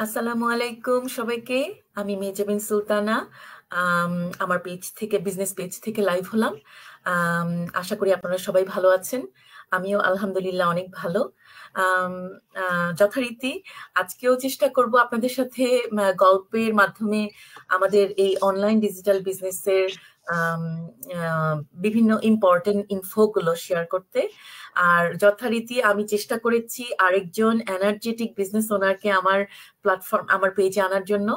আসসালামু আলাইকুম সবাইকে। আমি মেহজাবিন সুলতানা। আম আমার বিজনেস পেজ থেকে লাইভ হলাম। আম আশা করি আপনারা সবাই ভালো আছেন। আমিও আলহামদুলিল্লাহ অনেক ভালো। আম আ যথারীতি আজকেও চেষ্টা করব আপনাদের সাথে গল্পের মাধ্যমে আমাদের এই অনলাইন ডিজিটাল বিজনেসের আম আ বিভিন্ন ইম্পোর্টেন্ট ইনফো গুলো শেয়ার করতে। আর যথারীতি আমি চেষ্টা করেছি আরেকজন এনার্জেটিক বিজনেস ওনারকে আমার পেজে আনার জন্য।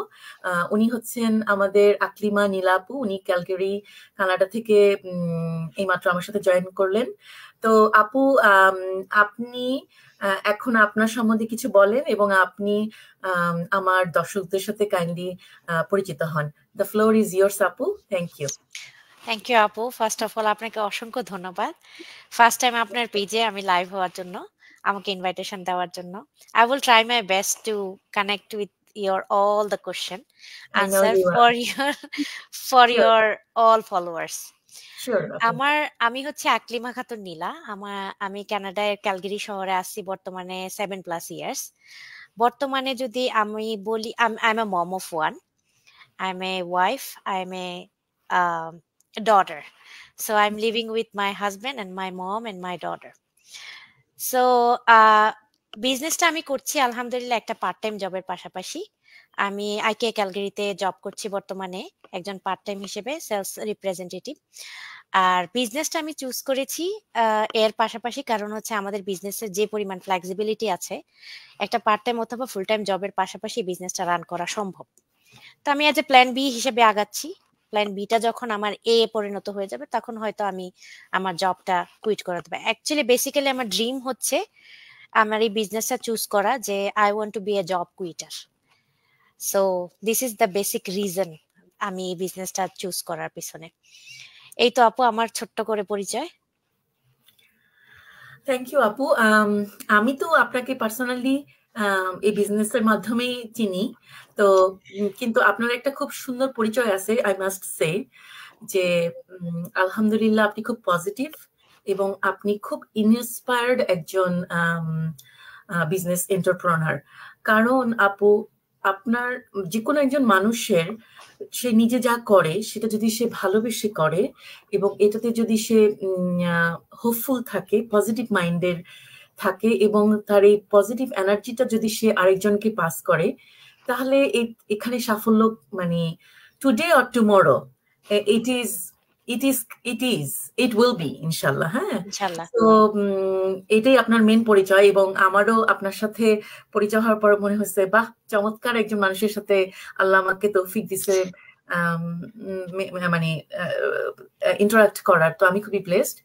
উনি হচ্ছেন আমাদের আকলিমা নীলা আপু। উনি ক্যালগারি, কানাডা থেকে এইমাত্র আমার সাথে জয়েন করলেন। তো আপু, আপনি এখন আপনার সম্বন্ধে কিছু বলেন এবং আপনি আমার দর্শকদের সাথে কাইন্ডলি পরিচিত হন। দ্য ফ্লোর ইজ ইয়ার্স আপু। Thank you. থ্যাংক ইউ আপু। ফার্স্ট অফ অল আপনাকে অসংখ্য ধন্যবাদ। ফার্স্ট টাইম আপনার পেজে আমি লাইভ হওয়ার জন্য, আমাকে ইনভাইটেশন দেওয়ার জন্য। I will try my best to connect with your all the question I know answer you are. for your for sure, your all followers. Sure আপু। আমি হচ্ছে আকলিমা খাতুন নীলা। আমি কানাডায় ক্যালগারি শহরে আছি বর্তমানে 7+ ইয়ার্স। বর্তমানে যদি আমি বলি, I'm a mom of one. I'm a wife. I'm a um, daughter. So I'm living with my husband and my mom and my daughter. So বিজনেসটা আমি করছি আলহামদুলিল্লাহ একটা পার্ট টাইম জবের পাশাপাশি। আমি আইকে ক্যালগারিতে জব করছি বর্তমানে একজন পার্ট টাইম হিসেবে সেলস রিপ্রেজেন্টেটিভ। আর বিজনেসটা আমি চুজ করেছি এর পাশাপাশি কারণ হচ্ছে আমাদের বিজনেসের যে পরিমাণ ফ্লেক্সিবিলিটি আছে, একটা পার্ট টাইম অথবা ফুল টাইম জবের পাশাপাশি বিজনেসটা রান করা সম্ভব। তো আমি এজ এ প্ল্যান বি হিসেবে আগাচ্ছি। প্ল্যান বিটা যখন আমার এ পরিণত হয়ে যাবে তখন হয়তো আমি আমার জবটা কুইট করে দেবো। অ্যাকচুয়ালি বেসিক্যালি আমার ড্রিম হচ্ছে আমার এই বিজনেসটা চুজ করা, যে I want to be a job quitter. So this is the basic reason আমি এই বিজনেসটা চুজ করার পিছনে। এই তো আপু আমার ছোট্ট করে পরিচয়। থ্যাংক ইউ আপু। আমি তো আপনাকে পার্সোনালি এই বিজনেসের মাধ্যমেই চিনি। তো কিন্তু আপনার একটা খুব সুন্দর পরিচয় আছে, আই মাস্ট সে, যে আলহামদুলিল্লাহ আপনি খুব পজিটিভ এবং আপনি খুব ইন্সপায়ার্ড একজন বিজনেস এন্টারপ্রেনার। কারণ আপু, আপনার যে কোনো একজন মানুষের সে নিজে যা করে সেটা যদি সে ভালোবেসে করে এবং এটাতে যদি সে হোপফুল থাকে, পজিটিভ মাইন্ডের থাকে এবং তার এই পজিটিভ এনার্জিটা যদি সে আরেকজনকে পাস করে, তাহলে এখানে সাফল্য মানে today or tomorrow it is it will be ইনশাল্লাহ। হ্যাঁ। ইনশাল্লাহ। তো এটাই আপনার মেন পরিচয় এবং আমারও আপনার সাথে পরিচয় হওয়ার পর মনে হচ্ছে বাহ, চমৎকার একজন মানুষের সাথে আল্লাহ আমাকে তৌফিক দিছে মানে ইন্টারাক্ট করার। তো আমি খুবই ব্লেসড।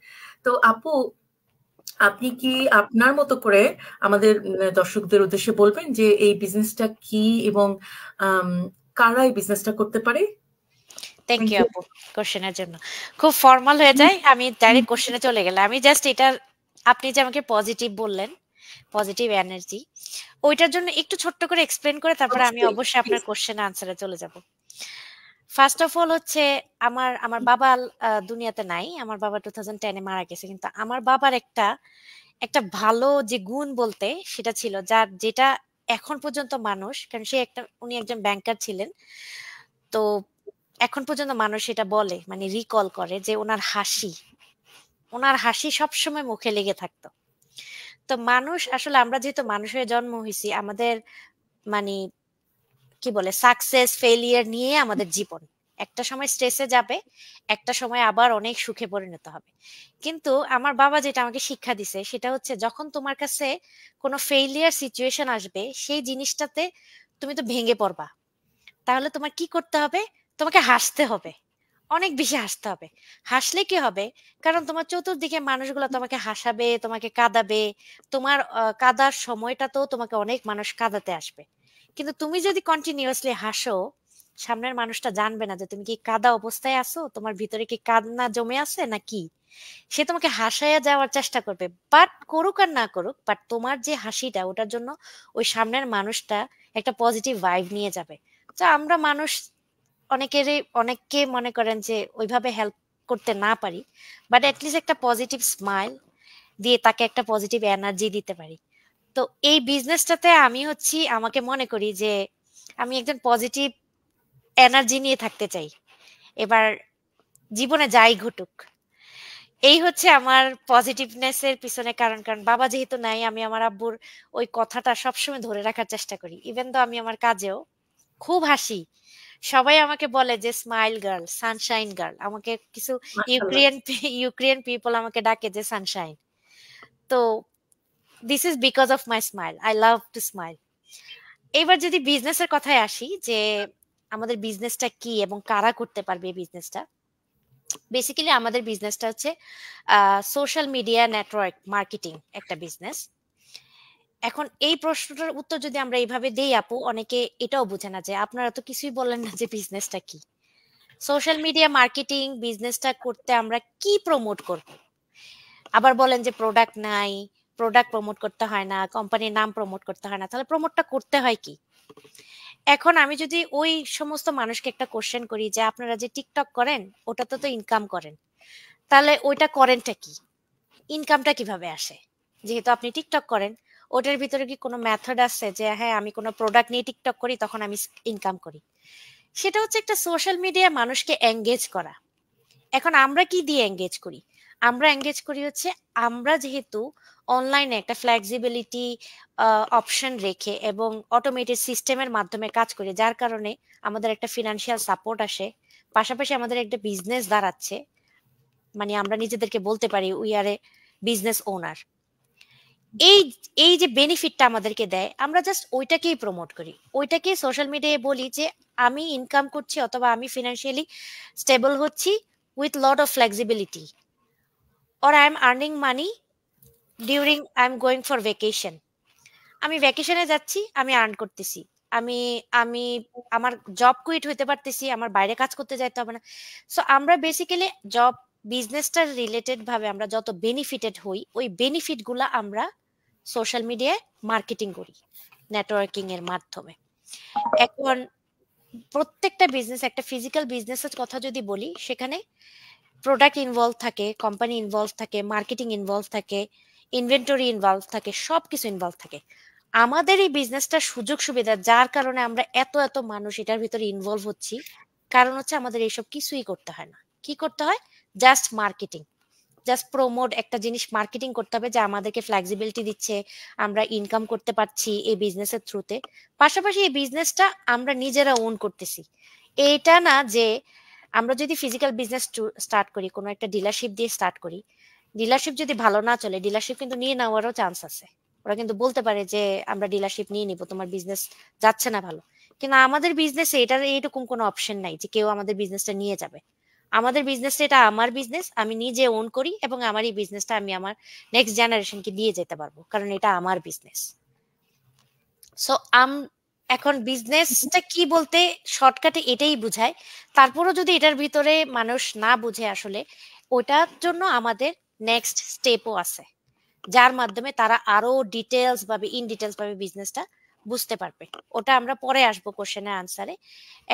তো আপু, আপনি কি আপনার মতো করে আমাদের দর্শকদের উদ্দেশ্যে বলবেন যে এই বিজনেসটা কি এবং কারা এই বিজনেসটা করতে পারে? Thank thank you you. আপু কোশ্চেনের জন্য। খুব ফর্মাল হয়ে যায়, আমি ডাইরেক্ট কোশ্চেনে চলে গেলাম। আমি জাস্ট এটা, আপনি যে আমাকে পজিটিভ বললেন, পজিটিভ এনার্জি, ওইটার জন্য একটু ছোট্ট করে এক্সপ্লেন করে তারপরে আমি অবশ্যই, অবশ্যই আপনার প্লিজ। কোশ্চেন আনসারে চলে যাব। ফার্স্ট অফ অল হচ্ছে আমার আমার বাবা দুনিয়াতে নাই। আমার বাবা 2010-এ মারা গেছে, কিন্তু আমার বাবার একটা একটা ভালো যে গুণ বলতে সেটা ছিল, যেটা এখন পর্যন্ত মানুষ, কারণ উনি একজন ব্যাংকার ছিলেন, তো এখন পর্যন্ত মানুষ এটা বলে, মানে রিকল করে যে ওনার হাসি সবসময় মুখে লেগে থাকতো। তো মানুষ আসলে, আমরা যেহেতু মানুষ হয়ে জন্ম হয়েছি, আমাদের মানে কি বলে, সাকসেস ফেলিয়ার নিয়ে আমাদের জীবন। একটা সময় স্ট্রেসে যাবে, একটা সময় আবার অনেক সুখে পরিণত হবে। কিন্তু আমার বাবা যেটা আমাকে শিক্ষা দিছে সেটা হচ্ছে, যখন তোমার কাছে কোনো ফেইলিয়ার সিচুয়েশন আসবে, সেই জিনিসটাতে তুমি তো ভেঙে পড়বা, তাহলে তোমার কি করতে হবে? তোমাকে হাসতে হবে, অনেক বেশি হাসতে হবে। হাসলে কি হবে? কারণ তোমার চতুর্দিকে মানুষগুলো তোমাকে হাসাবে, তোমাকে কাঁদাবে। তোমার কাঁদার সময়টাতেও তোমাকে অনেক মানুষ কাঁদাতে আসবে। কিন্তু তুমি যদি কন্টিনিউয়াসলি হাসো, সামনের মানুষটা জানবে না যে তুমি কি কাঁদা অবস্থায় আছো, তোমার ভিতরে কি কান্না জমে আছে নাকি। সে তোমাকে হাসাইয়া যাওয়ার চেষ্টা করবে, বাট করুক আর না করুক, বাট তোমার যে হাসিটা, ওটার জন্য ওই সামনের মানুষটা একটা পজিটিভ ভাইব নিয়ে যাবে। তো আমরা মানুষ অনেককে মনে করেন যে ওইভাবে হেল্প করতে না পারি, বাট অ্যাটলিস্ট একটা পজিটিভ স্মাইল দিয়ে তাকে একটা পজিটিভ এনার্জি দিতে পারি। তো এই বিজনেসটাতে আমি হচ্ছি, আমাকে মনে করি যে আমি একজন পজিটিভ এনার্জি নিয়ে থাকতে চাই। এবার জীবনে যাই ঘটুক, এই হচ্ছে আমার পজিটিভনেস এর পিছনে কারণ। কারণ বাবা যেহেতু নাই, আমি আমার আব্বুর ওই কথাটা সবসময় ধরে রাখার চেষ্টা করি। ইভেন তো আমি আমার কাজেও খুব হাসি, সবাই আমাকে বলে যে স্মাইল গার্ল, সানশাইন গার্ল। আমাকে কিছু মাশাআল্লাহ। ইউক্রেন ইউক্রেন পিপল আমাকে ডাকে যে সানশাইন। তো this is because of my smile, I love to smile. এবার যদি বিজনেসের কথায় আসি, যে আমাদের বিজনেসটা কি এবং কারা করতে পারবে এই বিজনেসটা। বেসিক্যালি আমাদের বিজনেসটা হচ্ছে সোশ্যাল মিডিয়া নেটওয়ার্ক মার্কেটিং একটা বিজনেস। এখন এই প্রশ্নটার উত্তর যদি আমরা এইভাবে দেই আপু, অনেকে এটাও বোঝে না যে আপনারা তো কিছুই বললেন না যে বিজনেসটা কি। সোশ্যাল মিডিয়া মার্কেটিং বিজনেসটা করতে আমরা কি প্রমোট করব? আবার বলেন যে প্রোডাক্ট নাই, প্রোডাক্ট প্রমোট করতে হয় না, কোম্পানির নাম প্রমোট করতে হয় না, তাহলে প্রমোটটা করতে হয় কি? এখন আমি যদি ওই সমস্ত মানুষকে একটা কোশ্চেন করি যে আপনারা যে টিকটক করেন, ওটাতে তো ইনকাম করেন, তাহলে ওইটা করেনটা কি? ইনকামটা কিভাবে আসে? যেহেতু আপনি টিকটক করেন, ওটার ভিতরে কি কোনো মেথড আছে যে হ্যাঁ আমি কোনো প্রোডাক্ট নিয়ে টিকটক করি তখন আমি ইনকাম করি? সেটা হচ্ছে একটা সোশ্যাল মিডিয়া মানুষকে এঙ্গেজ করা। এখন আমরা কি দিয়ে এঙ্গেজ করি? আমরা এঙ্গেজ করি হচ্ছে, আমরা যেহেতু অনলাইনে একটা ফ্লেক্সিবিলিটি অপশন রেখে এবং অটোমেটেড সিস্টেমের মাধ্যমে কাজ করি, যার কারণে আমাদের একটা ফিনান্সিয়াল সাপোর্ট আসে, পাশাপাশি আমাদের একটা বিজনেস দাঁড়াচ্ছে। মানে আমরা নিজেদেরকে বলতে পারি we are A business owner. এই এই যে বেনিফিটটা আমাদেরকে দেয়, আমরা জাস্ট ওইটাকেই প্রমোট করি, ওইটাকেই সোশ্যাল মিডিয়ায় বলি যে আমি ইনকাম করছি অথবা আমি ফিনান্সিয়ালি স্টেবল হচ্ছি with lot of flexibility, or I am earning money during I'm going for vacation. আমি ভ্যাকেশনে যাচ্ছি, আমি আর্ন করতেছি, আমি আমি আমার জব কুইট হইতে পারতেছি, আমার বাইরে কাজ করতে যাইতে হবে না। সো আমরা বেসিক্যালি জব বিজনেসটার রিলেটেড ভাবে আমরা যত বেনিফিটেড হই, ওই বেনিফিট গুলা আমরা সোশ্যাল মিডিয়ায় মার্কেটিং করি নেটওয়ার্কিং এর মাধ্যমে। এখন প্রত্যেকটা বিজনেস, একটা ফিজিক্যাল বিজনেসের কথা যদি বলি, সেখানে প্রোডাক্ট ইনভলভ থাকে, কোম্পানি ইনভলভ থাকে, মার্কেটিং ইনভলভ থাকে, ইনভেন্টরি ইনভলভ থাকে, সবকিছু ইনভলভ থাকে। আমাদের এই বিজনেসটা সুযোগ সুবিধা, যার কারণে আমরা এত এত মানুষ এটার ভিতরে ইনভলভ হচ্ছি, কারণ হচ্ছে আমাদের এইসব কিছুই করতে হয় না। কি করতে হয়? জাস্ট মার্কেটিং, জাস্ট প্রমোট একটা জিনিস মার্কেটিং করতে হবে যে আমাদেরকে ফ্লেক্সিবিলিটি দিচ্ছে, আমরা ইনকাম করতে পারছি এই বিজনেসের থ্রুতে। পাশাপাশি এই বিজনেসটা আমরা নিজেরা ওন করতেছি। এইটা না যে আমরা যদি ফিজিক্যাল বিজনেস স্টার্ট করি, কোনো একটা ডিলারশিপ দিয়ে স্টার্ট করি, ডিলারশিপ যদি ভালো না চলে, ডিলারশিপ কিন্তু নিয়ে নেওয়ারও চান্স আছে। ওরা কিন্তু বলতে পারে যে আমরা ডিলারশিপ নিয়ে নিব, তোমার বিজনেস যাচ্ছে না ভালো। কিন্তু আমাদের বিজনেসে এটার এইরকম কোনো অপশন নাই যে কেউ আমাদের বিজনেসটা নিয়ে যাবে। আমাদের বিজনেসটা, এটা আমার বিজনেস, আমি নিজে ওন করি এবং আমার এই বিজনেসটা আমি আমার নেক্সট জেনারেশনকে দিয়ে যেতে পারবো, কারণ এটা আমার বিজনেস। সো এখন বিজনেসটা কি বলতে শর্টকাটে এটাই বুঝায়। তারপরও যদি এটার ভিতরে মানুষ না বুঝে আসলে, ওটার জন্য আমাদের নেক্সট স্টেপও আছে, যার মাধ্যমে তারা আরো ডিটেলস ভাবে, ইন ডিটেলস ভাবে বিজনেসটা বুঝতে পারবে। ওটা আমরা পরে আসবো কোশ্চেনের আনসারে।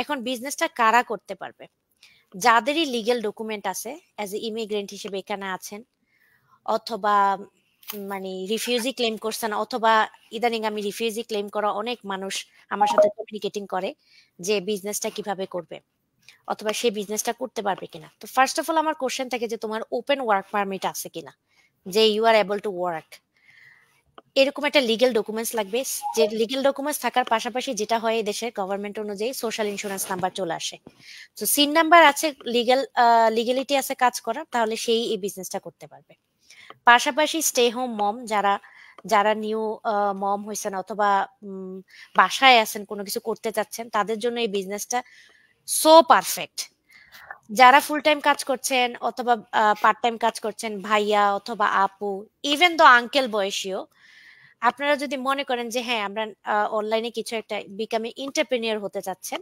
এখন বিজনেসটা কারা করতে পারবে? যাদেরই লিগ্যাল ডকুমেন্ট আছে, অ্যাজ এ ইমিগ্রেন্ট হিসেবে এখানে আছেন, অথবা মানে রিফিউজি ক্লেম করছেন, অথবা ইদানিং আমি রিফিউজি ক্লেম করা অনেক মানুষ আমার সাথে কমিউনিকেটিং করে যে বিজনেসটা কিভাবে করবে অথবা সে বিজনেসটা করতে পারবে কিনা। তো ফার্স্ট অফ অল আমার কোশ্চেন থাকে যে তোমার ওপেন ওয়ার্ক পারমিট আছে কিনা, যে you are able to work. এরকম একটা লিগ্যাল ডকুমেন্টস লাগবে, যে লিগ্যাল ডকুমেন্টস থাকার পাশাপাশি যেটা হয় দেশের গভর্নমেন্ট অনুযায়ী সোশ্যাল ইন্স্যুরেন্স নাম্বার চলে আসে। তো সিন নাম্বার আছে, লিগ্যালিটি আছে কাজ করার, তাহলে সেই এই বিজনেসটা করতে পারবে। পাশাপাশি স্টে হোম মম, যারা যারা নিউ মম হয়েছেন অথবা বাসায় আছেন, কোনো কিছু করতে চাচ্ছেন, তাদের জন্য এই বিজনেসটা সো পারফেক্ট। যারা ফুল টাইম কাজ করছেন অথবা পার্ট টাইম কাজ করছেন, ভাইয়া অথবা আপু, ইভেন দো আঙ্কেল বয়সীও, আপনারা যদি মনে করেন যে হ্যাঁ আমরা অনলাইনে কিছু একটা বিকামে এন্টারপ্রেনিয়র হতে চাচ্ছেন,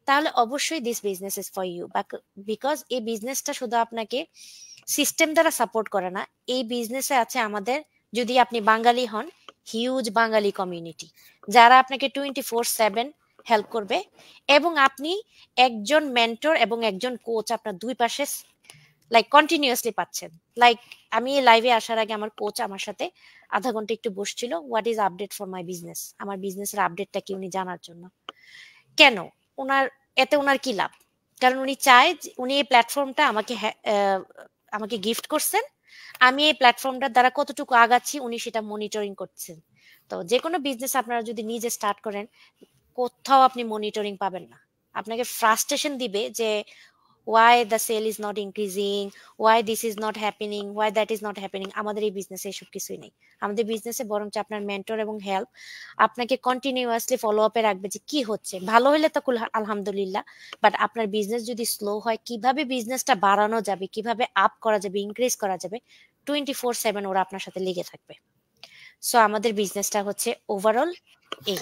তাহলে অবশ্যই this business is for you. Because এই বিজনেসটা শুধু আপনাকে সিস্টেম দ্বারা সাপোর্ট করে না, এই বিজনেসে আছে আমাদের, যদি আপনি বাঙালি হন, হিউজ বাঙালি কমিউনিটি, যারা আপনাকে 24/7 হেল্প করবে। এবং আপনি একজন মেন্টর এবং একজন কোচ আপনার দুই পাশে লাইক কন্টিনিউয়াসলি পাচ্ছেন। লাইক আমি লাইভে আসার আগে আমার কোচ আমার সাথে আধা ঘন্টা একটু বসছিল, what is update for my business, আমার বিজনেসের আপডেটটা কি উনি জানার জন্য। কেন? ওনার এতে ওনার কি লাভ? কারণ উনি চায় উনি এই প্ল্যাটফর্মটা আমাকে গিফট করছেন, আমি এই প্ল্যাটফর্মটার দ্বারা কতটুকু আগাচ্ছি উনি সেটা মনিটরিং করছেন। তো যে কোনো বিজনেস আপনারা যদি নিজে স্টার্ট করেন, কোথাও আপনি মনিটরিং পাবেন না। আপনাকে ফ্রাস্ট্রেশন দিবে যে why the sale is not increasing, why this is not happening, why that is not happening। আমাদের এই বিজনেসে এসব কিছুই নেই। আমাদের বিজনেসে বরঞ্চ আপনার মেন্টর এবং হেল্প আপনাকে কন্টিনিউয়াসলি ফলো আপে রাখবে যে কি হচ্ছে। ভালো হলে তো আলহামদুলিল্লাহ, বাট আপনার বিজনেস যদি স্লো হয়, কিভাবে বিজনেসটা বাড়ানো যাবে, কিভাবে আপ করা যাবে, ইনক্রিজ করা যাবে, 24/7 ওরা আপনার সাথে লেগে থাকবে। সো আমাদের বিজনেসটা হচ্ছে ওভারঅল এই।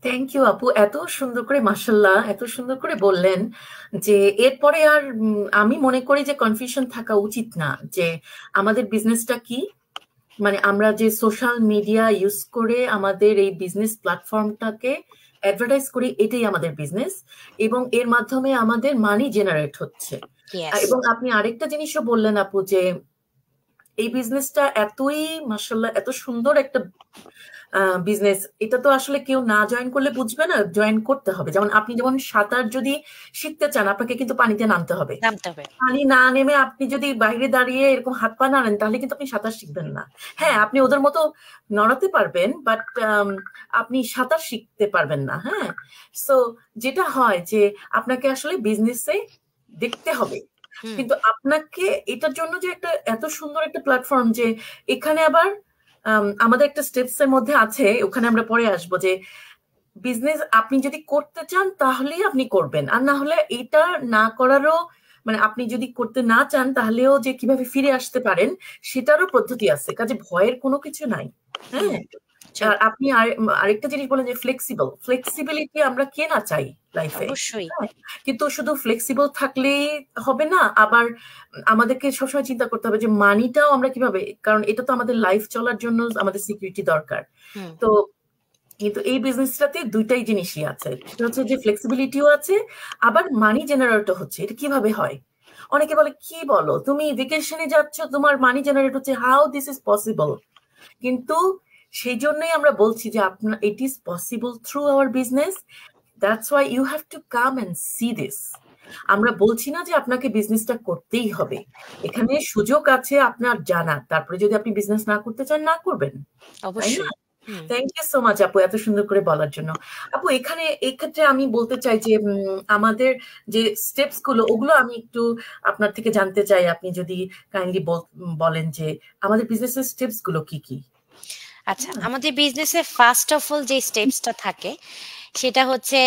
থ্যাংক ইউ আপু, এত সুন্দর করে মাশাল্লাহ এত সুন্দর করে বললেন যে এরপরে আর আমি মনে করি যে কনফিউশন থাকা উচিত না যে আমাদের বিজনেসটা কি। মানে আমরা যে সোশ্যাল মিডিয়া ইউজ করে আমাদের এই বিজনেস প্ল্যাটফর্মটাকে অ্যাডভার্টাইজ করি, এটাই আমাদের বিজনেস এবং এর মাধ্যমে আমাদের মানি জেনারেট হচ্ছে। এবং আপনি আরেকটা জিনিসও বললেন আপু যে এই বিজনেসটা এতই মাশাল্লাহ এত সুন্দর একটা বিজনেস, এটা তো আসলে কেউ না জয়েন করলে বুঝবে না, জয়েন করতে হবে। যেমন আপনি যেমন সাঁতার যদি শিখতে চান আপনাকে কিন্তু পানিতে নামতে হবে, পানি না নেমে আপনি যদি বাইরে দাঁড়িয়ে এরকম হাত পা নাড়েন তাহলে কিন্তু আপনি সাঁতার শিখবেন না। হ্যাঁ, আপনি ওদের মতো নড়াতে পারবেন বাট আপনি সাঁতার শিখতে পারবেন না। হ্যাঁ, সো যেটা হয় যে আপনাকে আসলে বিজনেসে দেখতে হবে, কিন্তু আপনাকে এটার জন্য যে একটা এত সুন্দর একটা প্ল্যাটফর্ম যে এখানে আবার আমাদের একটা স্টেপস এর মধ্যে আছে, ওখানে আমরা পরে আসবো যে বিজনেস আপনি যদি করতে চান তাহলেই আপনি করবেন, আর না হলে এটা না করারও মানে আপনি যদি করতে না চান তাহলেও যে কিভাবে ফিরে আসতে পারেন সেটারও পদ্ধতি আছে, কাজে ভয়ের কোনো কিছু নাই। হ্যাঁ, আর আপনি আরেকটা জিনিস বলেন যে ফ্লেক্সিবিলিটি আমরা কে না চাই লাইফে, কিন্তু শুধু ফ্লেক্সিবল থাকলেই হবে না, আবার আমাদেরকে সবসময় চিন্তা করতে হবে যে মানিটাও আমরা কিভাবে, কারণ এটা তো আমাদের লাইফ চলার জন্য আমাদের সিকিউরিটি দরকার। তো কিন্তু এই বিজনেসটাতে দুইটাই জিনিসই আছে, সেটা হচ্ছে যে ফ্লেক্সিবিলিটিও আছে আবার মানি জেনারেটও হচ্ছে। এটা কিভাবে হয়? অনেকে বলে কি বলো তুমি ভেকেশনে যাচ্ছ তোমার মানি জেনারেট হচ্ছে, হাউ দিস ইজ পসিবল? কিন্তু সেই জন্যই আমরা বলছি যে আপনার it is possible through our business, that's why you have to come and see this. আমরা বলছি না যে আপনাকে বিজনেসটা করতেই হবে, এখানে সুযোগ আছে আপনার জানা, তারপরে যদি আপনি বিজনেস না করতে চান না করবেন। অবশ্যই। থ্যাংক ইউ সো মাচ আপু এত সুন্দর করে বলার জন্য। আপু এখানে এই ক্ষেত্রে আমি বলতে চাই যে আমাদের যে স্টেপস গুলো ওগুলো আমি একটু আপনার থেকে জানতে চাই, আপনি যদি কাইন্ডলি বলেন যে আমাদের বিজনেসের স্টেপস গুলো কি কি। আচ্ছা, আমাদের বিজনেসে ফার্স্ট অফ অল যে স্টেপসটা থাকে সেটা হচ্ছে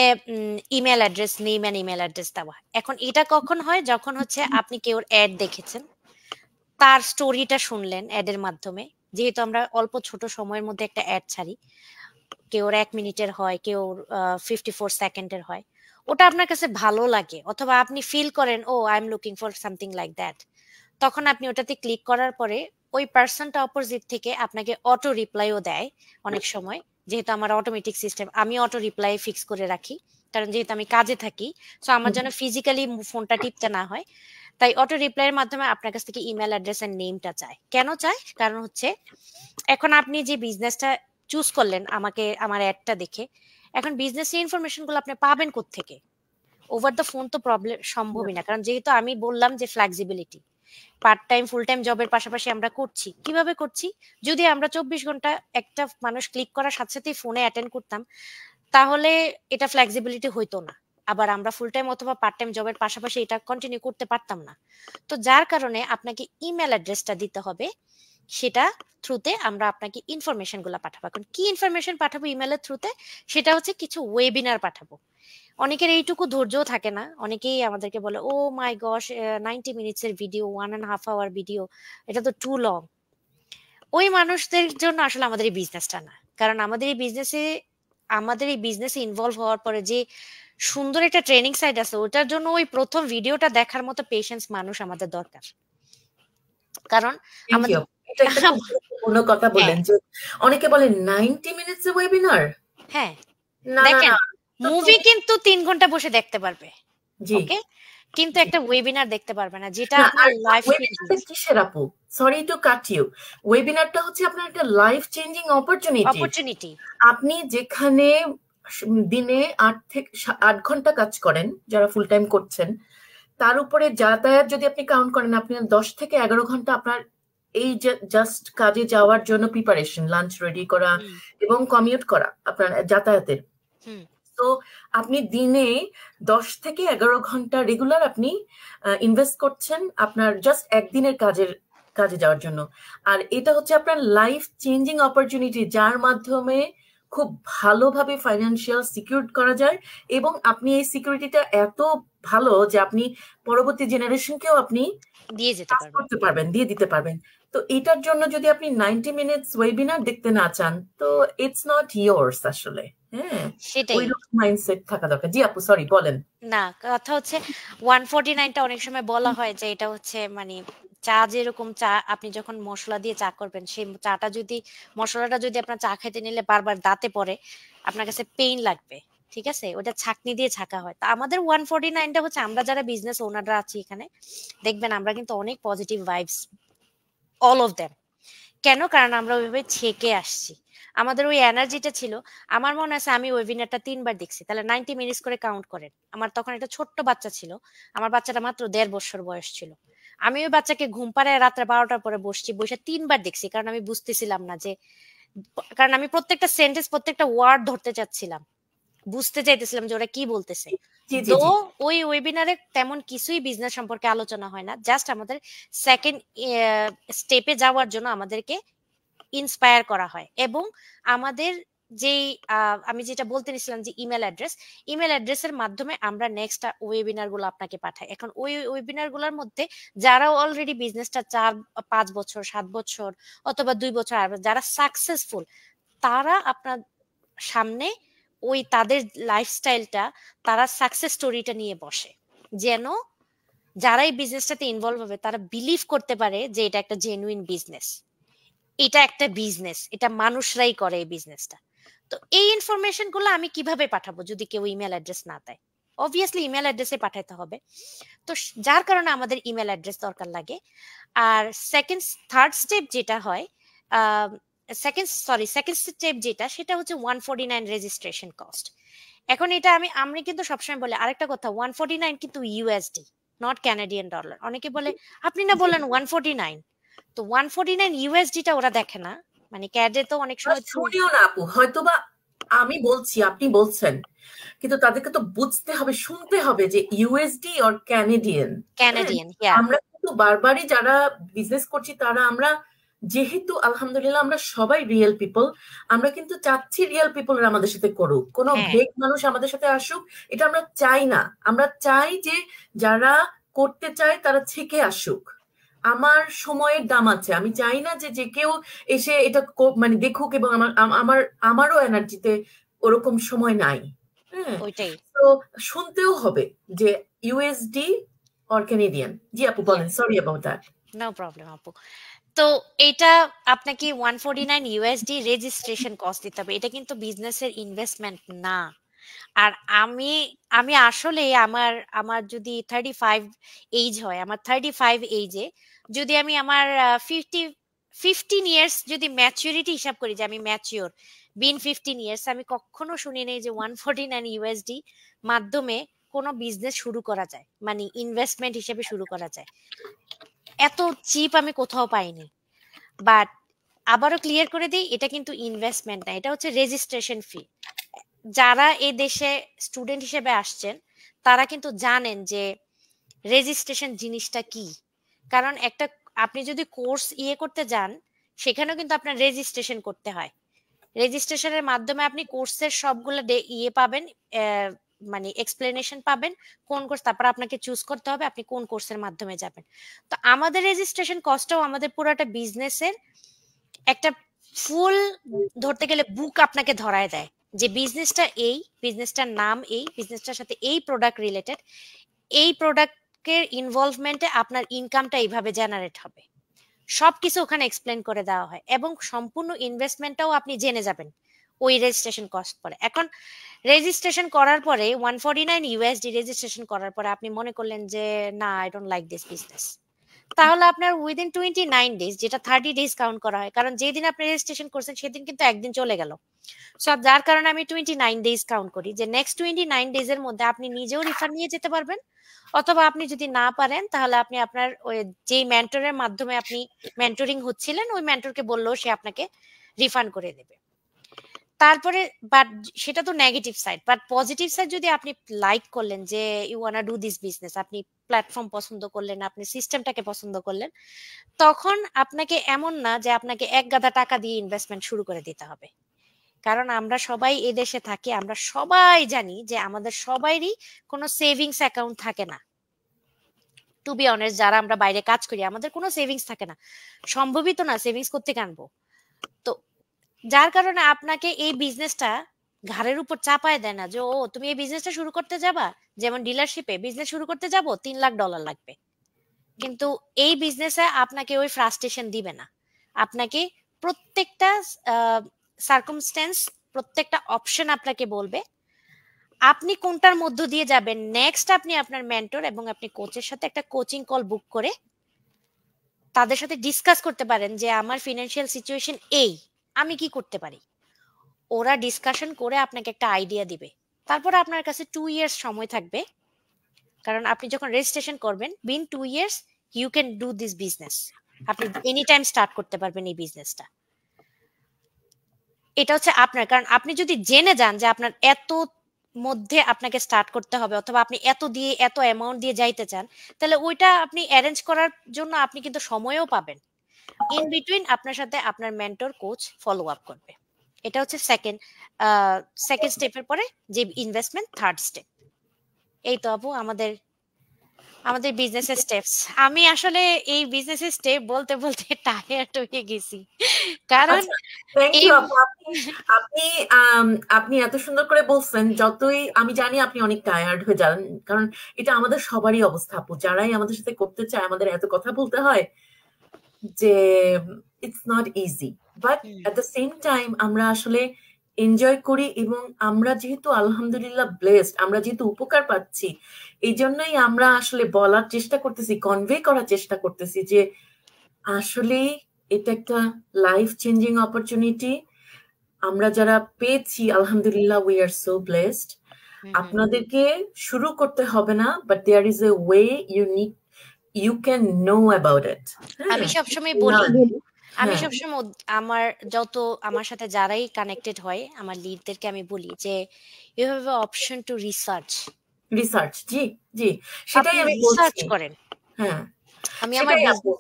email address, name and email address দেওয়া। এখন এটা কখন হয়? যখন হচ্ছে আপনি কেউ অ্যাড দেখেছেন, তার স্টোরিটা শুনলেন অ্যাডের মাধ্যমে, যেহেতু আমরা অল্প ছোট সময়ের মধ্যে একটা অ্যাড ছাড়ি, কেউ 1 মিনিটের হয়, কেউ 54 সেকেন্ডের হয়, ওটা আপনার কাছে ভালো লাগে অথবা আপনি ফিল করেন oh I am looking for something like that, তখন আপনি ওটাতে ক্লিক করার পরে ওই পার্সনটা অপোজিট থেকে আপনাকে অটো রিপ্লাইও দেয় অনেক সময়। যেহেতু আমার অটোমেটিক সিস্টেম, আমি অটো রিপ্লাই ফিক্স করে রাখি, কারণ যেহেতু আমি কাজে থাকি, সো আমার যেন ফিজিক্যালি ফোনটা টিপতে না হয়, তাই অটো রিপ্লাইয়ের মাধ্যমে আপনার কাছ থেকে ইমেল অ্যাড্রেস এন্ড নেমটা চায়। কেন চায়? কারণ হচ্ছে এখন আপনি যে বিজনেসটা চুজ করলেন আমাকে, আমার অ্যাডটা দেখে, এখন বিজনেসের ইনফরমেশন গুলো আপনি পাবেন কোত্থেকে? ওভার দ্য ফোন তো প্রবলেম সম্ভবই না, কারণ যেহেতু আমি বললাম যে flexibility, part time full time জবের পাশাপাশি আমরা করছি। কিভাবে করছি? যদি আমরা 24 ঘন্টা একটা মানুষ ক্লিক করার সাথে সাথে ফোনে অ্যাটেন্ড করতাম, তাহলে এটা ফ্লেক্সিবিলিটি হইতো না। আবার আমরা ফুল টাইম অথবা পার্ট টাইম জবের পাশাপাশি এটা কন্টিনিউ করতে পারতাম না। তো যার কারণে আপনাকে ইমেল অ্যাড্রেসটা দিতে হবে, সেটা থ্রুতে আমরা আপনাকে ইনফরমেশন গুলা পাঠাবো। এখন কি ইনফরমেশন পাঠাবো ইমেলের থ্রুতে? সেটা হচ্ছে কিছু ওয়েবিনার পাঠাবো। অনেকের এইটুকু ধৈর্য থাকে না, অনেকেই আমাদেরকে বলে ও মাই গশ 90 মিনিটস এর ভিডিও, 1.5 আওয়ার ভিডিও, এটা তো টু লং। ওই মানুষদের জন্য আসলে আমাদের এই বিজনেসটা না, কারণ আমাদের এই বিজনেসে ইনভলভ হওয়ার পরে যে সুন্দর একটা ট্রেনিং সাইট আছে, ওটার জন্য ওই প্রথম ভিডিওটা দেখার মতো পেশেন্স মানুষ আমাদের দরকার। কারণ আমাদের এটা একটা খুব গুরুত্বপূর্ণ কথা বললেন যে অনেকে বলে 90 মিনিটস এর ওয়েবিনার। হ্যাঁ, দেখেন মুভি কিন্তু 3 ঘন্টা বসে দেখতে পারবে, ওকে, কিন্তু একটা ওয়েবিনার দেখতে পারবে না, যেটা না, আপনার আর লাইফ চেঞ্জিং। ওয়েবিনারটা কিসের আপু? Sorry to cut you. ওয়েবিনারটা হচ্ছে আপনার একটা লাইফ চেঞ্জিং অপরচুনিটি। অপরচুনিটি। আপনি যেখানে দিনে 8 ঘন্টা কাজ করেন, যারা ফুল টাইম করছেন, তার উপরে যাতায়াত যদি আপনি কাউন্ট করেন, আপনি 10 থেকে 11 ঘন্টা আপনার এই জাস্ট কাজে যাওয়ার জন্য প্রিপারেশন, লাঞ্চ রেডি করা হুম এবং কমিউট করা আপনার যাতায়াতের। হুম তো আপনি দিনে 10 থেকে 11 ঘন্টা রেগুলার আপনি ইনভেস্ট করছেন আপনার জাস্ট একদিনের কাজে যাওয়ার জন্য। আর এটা হচ্ছে আপনার লাইফ চেঞ্জিং অপরচুনিটি, যার মাধ্যমে খুব ভালোভাবে ফাইন্যান্সিয়াল সিকিউর করা যায়, এবং আপনি এই সিকিউরিটিটা এত ভালো যে আপনি পরবর্তী জেনারেশনকেও আপনি দিয়ে যেতে কাজ পারবেন। করতে পারবেন, দিয়ে দিতে পারবেন। তো এটার জন্য যদি আপনি 90 মিনিটস ওয়েবিনার দেখতে না চান, তো ইটস নট ইয়োর্স আসলে। হ্যাঁ, সেটাই। ওই রকম মাইন্ডসেট থাকা দরকার। জি আপু, সরি বলেন। না, কথা হচ্ছে 149টা অনেক সময় বলা হয় যে এটা হচ্ছে মানে চা, যেরকম চা আপনি যখন মশলা দিয়ে চা করবেন, সেই চাটা যদি, মশলাটা যদি আপনার চা খেতে নিলে বারবার দাঁতে পড়ে, আপনার কাছে পেইন লাগবে। ঠিক আছে, ওটা ছাঁকনি দিয়ে ছাঁকা হয়। তা আমাদের 149টা হচ্ছে, আমরা যারা বিজনেস ওনাররা আছি এখানে, দেখবেন আমরা কিন্তু অনেক positive vibes, all of them. কেন? কারণ আমরা ওইভাবে ছেকে আসছি, আমাদের ওই এনার্জিটা ছিল। আমার মনে আছে আমি ওয়েবিনারটা 3বার দেখছি, তাহলে 90 মিনিটস করে কাউন্ট করেন। আমার তখন একটা ছোট্ট বাচ্চা ছিল, আমার বাচ্চাটা মাত্র 1.5 বছর বয়স ছিল। আমি ওই বাচ্চাকে ঘুম পাড়ায় রাত্রে 12টার পরে বসছি, বসে 3বার দেখছি, কারণ আমি বুঝতেছিলাম না যে, কারণ আমি প্রত্যেকটা সেন্টেন্স, প্রত্যেকটা ওয়ার্ড ধরতে চাচ্ছিলাম, বুঝতে চাইতেছিলাম যে ওরা কি বলতেছে। জি জি দো জি। ওই ওয়েবিনারে তেমন কিছুই বিজনেস সম্পর্কে আলোচনা হয় না, জাস্ট আমাদের সেকেন্ড স্টেপে যাওয়ার জন্য আমাদেরকে ইন্সপায়ার করা হয়। এবং আমাদের যেই আমি যেটা বলতে নিছিলাম যে ইমেল অ্যাড্রেসের মাধ্যমে আমরা নেক্সট ওয়েবিনার গুলো আপনাকে পাঠাই। এখন ওই ওয়েবিনার গুলোর মধ্যে যারা অলরেডি বিজনেসটা 4-5 বছর, 7 বছর অথবা 2 বছর, যারা সাকসেসফুল, তারা আপনার সামনে ওই তাদের লাইফস্টাইলটা, তারা সাকসেস স্টোরিটা নিয়ে বসে, যেন যারা এই বিজনেসটাতে ইনভলভ হবে তারা বিলিভ করতে পারে যে এটা একটা জেনুইন বিজনেস, এটা একটা বিজনেস, এটা মানুষরাই করে এই বিজনেসটা। তো এই ইনফরমেশন গুলো আমি কিভাবে পাঠাবো যদি কেউ ইমেল অ্যাড্রেস না দেয়? অবভিয়াসলি ইমেল অ্যাড্রেসে পাঠাতে হবে। তো যার কারণে আমাদের ইমেল অ্যাড্রেস দরকার লাগে। আর থার্ড স্টেপ যেটা হয়, সেকেন্ড স্টেপ যেটা, সেটা হচ্ছে 149 রেজিস্ট্রেশন কস্ট। এখন এটা আমি কিন্তু সবসময় বলি আরেকটা কথা, 149 কিন্তু ইউএসডি, নট ক্যানাডিয়ান ডলার। অনেকে বলে আপনি না বললেন 149, তো 149 ইউএসডিটা ওরা দেখে না, মানে ক্যাডে তো অনেক সময় শুনিও না আপু, হয়তোবা আমি বলছি আপনি বলছেন, কিন্তু তাদেরকে তো বুঝতে হবে, শুনতে হবে যে ইউএসডি অর ক্যানেডিয়ান। হ্যাঁ, ক্যানাডিয়ান, ইয়া। আমরা কিন্তু বারবারই যারা বিজনেস করছি, তারা আমরা যেহেতু আলহামদুলিল্লাহ আমরা সবাই রিয়েল পিপল, আমরা কিন্তু চাচ্ছি রিয়েল পিপলরা আমাদের সাথে করুক, কোনো হ্যাঁ, ভেক মানুষ আমাদের সাথে আসুক, এটা আমরা চাই না। আমরা চাই যে যারা করতে চায় তারা থেকে আসুক। আমার সময়ের দাম আছে, আমি চাই না যে যে কেউ এসে এটা মানে দেখুক, এবং আমারও এনার্জিতে ওরকম সময় নাই। হ্যাঁ, ওইটাই। তো শুনতেও হবে যে ইউএসডি অর ক্যানেডিয়ান। জি আপু ইয়া, বলেন, sorry about that. No problem আপু। তো এটা আপনাকে 149 ইউএসডি রেজিস্ট্রেশন কস্ট দিতে হবে, এটা কিন্তু বিজনেসের ইনভেস্টমেন্ট না। আর আমি আমি আসলে আমার আমার যদি 35 এইজ হয়, আমার 35 এইজে যদি আমি আমার 15 ইয়ার্স যদি ম্যাচুরিটি হিসাব করি, যে আমি ম্যাচিওর বিন 15 ইয়ার্স, আমি কখনো শুনি নাই যে 149 ইউএসডি মাধ্যমে কোনো বিজনেস শুরু করা যায়, মানে ইনভেস্টমেন্ট হিসেবে শুরু করা যায়। এত চিপ আমি কোথাও পাইনি। বাট আবারও ক্লিয়ার করে দিই, এটা কিন্তু ইনভেস্টমেন্ট না, এটা হচ্ছে রেজিস্ট্রেশন ফি। যারা এই দেশে স্টুডেন্ট হিসেবে আসছেন, তারা কিন্তু জানেন যে রেজিস্ট্রেশন জিনিসটা কি। কারণ একটা, আপনি যদি কোর্স করতে যান, সেখানেও কিন্তু আপনার রেজিস্ট্রেশন করতে হয়। রেজিস্ট্রেশনের মাধ্যমে আপনি কোর্সের সবগুলো পাবেন, মানে এক্সপ্লেনেশন পাবেন কোন কোর্স, তারপর আপনাকে চুজ করতে হবে আপনি কোন কোর্সের মাধ্যমে যাবেন। তো আমাদের রেজিস্ট্রেশন কস্টটাও আমাদের পুরোটা বিজনেসের একটা ফুল, ধরতে গেলে বুক আপনাকে ধরায় দেয়, যে বিজনেসটা এই, বিজনেসটার নাম এই, বিজনেসটার সাথে এই প্রোডাক্ট রিলেটেড, এই প্রোডাক্টের ইনভলভমেন্টে আপনার ইনকামটা এইভাবে জেনারেট হবে, সবকিছু ওখানে এক্সপ্লেন করে দেওয়া হয়। এবং সম্পূর্ণ ইনভেস্টমেন্টটাও আপনি জেনে যাবেন ওই রেজিস্ট্রেশন কস্ট পড়ে। এখন রেজিস্ট্রেশন করার পরে $149 রেজিস্ট্রেশন করার পরে আপনি মনে করলেন যে না, I don't like this business, তাহলে আপনার উইদিন 29 ডেজ, যেটা 30 ডেজ কাউন্ট করা হয়, কারণ যেদিন আপনি রেজিস্ট্রেশন করছেন সেদিন কিন্তু একদিন চলে গেল। সো যার কারণে আমি 29 ডেজ কাউন্ট করি, যে নেক্সট 29 ডেজের মধ্যে আপনি নিজেও রিফান্ড নিয়ে যেতে পারবেন, অথবা আপনি যদি না পারেন তাহলে আপনি আপনার ওই যে মেন্টরের মাধ্যমে আপনি মেন্টরিং হচ্ছিলেন ওই মেন্টরকে বললেও সে আপনাকে রিফান্ড করে দেবে। তারপরে বাট সেটা তো negative side, but positive side যদি আপনি লাইক করলেন যে you wanna do this business, আপনি প্ল্যাটফর্ম পছন্দ করলেন, আপনি সিস্টেমটাকে পছন্দ করলেন, তখন আপনাকে এমন না যে আপনাকে এক গাদা টাকা দিয়ে ইনভেস্টমেন্ট শুরু করে দিতে হবে। কারণ আমরা সবাই এই দেশে থাকি, আমরা সবাই জানি যে আমাদের সবারই কোনো সেভিংস অ্যাকাউন্ট থাকে না। টু বি অনেস্ট, যারা আমরা বাইরে কাজ করি আমাদের কোনো সেভিংস থাকে না, সম্ভবই তো না সেভিংস করতে আনবো। তো যার কারণে আপনাকে এই বিজনেসটা ঘাড়ের উপর চাপায় দেয় না যে ও তুমি এই বিজনেসটা শুরু করতে যাবা, যেমন ডিলারশিপে বিজনেস শুরু করতে যাব $3 লাখ লাগবে, কিন্তু এই বিজনেসে আপনাকে ওই ফ্রাস্ট্রেশন দিবে না। আপনাকে প্রত্যেকটা সার্কামস্টেন্স, প্রত্যেকটা অপশন আপনাকে বলবে আপনি কোনটার মধ্য দিয়ে যাবেন। নেক্সট আপনি আপনার মেন্টর এবং আপনি কোচের সাথে একটা কোচিং কল বুক করে তাদের সাথে ডিসকাস করতে পারেন যে আমার ফিনান্সিয়াল সিচুয়েশন এই, আমি কি করতে পারি। ওরা ডিসকাশন করে আপনাকে একটা আইডিয়া দিবে। তারপর আপনার কাছে 2 ইয়ার্স সময় থাকবে, কারণ আপনি যখন রেজিস্ট্রেশন করবেন within 2 years you can do this business, আপনি এনি টাইম স্টার্ট করতে পারবেন এই বিজনেসটা। এটা হচ্ছে আপনার, কারণ আপনি যদি জেনে যান যে আপনার এত মধ্যে আপনাকে স্টার্ট করতে হবে, অথবা আপনি এত দিয়ে এত অ্যামাউন্ট দিয়ে যাইতে চান, তাহলে ওইটা আপনি অ্যারেঞ্জ করার জন্য আপনি কিন্তু সময়ও পাবেন। ইন বিটুইন আপনার সাথে আপনার মেন্টর কোচ ফলো আপ করবে। এটা হচ্ছে সেকেন্ড স্টেপের পরে যে ইনভেস্টমেন্ট, থার্ড স্টেপ। এই তো আপু আমাদের আমাদের বিজনেসের স্টেপস। আমি আসলে এই বিজনেসের স্টেপ বলতে বলতে টায়ার্ড হয়ে গেছি, কারণ আচ্ছা, থ্যাংক এই ইউ আপু। আপনি আপনি এত সুন্দর করে বলছেন, যতই আমি জানি আপনি অনেক টায়ার্ড হয়ে যান, কারণ এটা আমাদের সবারই অবস্থা আপু, যারাই আমাদের সাথে করতে চায় আমাদের এত কথা বলতে হয় যে it's not easy, but at the same time আমরা আসলে এনজয় করি, এবং আমরা যেহেতু আলহামদুলিল্লাহ ব্লেসড, আমরা যেহেতু উপকার পাচ্ছি, এই জন্যই আমরা আসলে বলার চেষ্টা করতেছি, কনভে করার চেষ্টা করতেছি যে আসলে এটা একটা লাইফ চেঞ্জিং অপরচুনিটি আমরা যারা পেয়েছি, আলহামদুলিল্লাহ উই আর সো ব্লেসড। আপনাদেরকে শুরু করতে হবে না, but there is a way you can know about it. আমি সবসময় বলি, আমি সবসময় আমার যত আমার সাথে যারাই কানেক্টেড হয় আমার লিডদেরকে আমি বলি যে you have a option to research. Research, জি জি, সেটাই আমি রিসার্চ বলছি। করেন। হ্যাঁ, আমি আমার সেটাই আপু।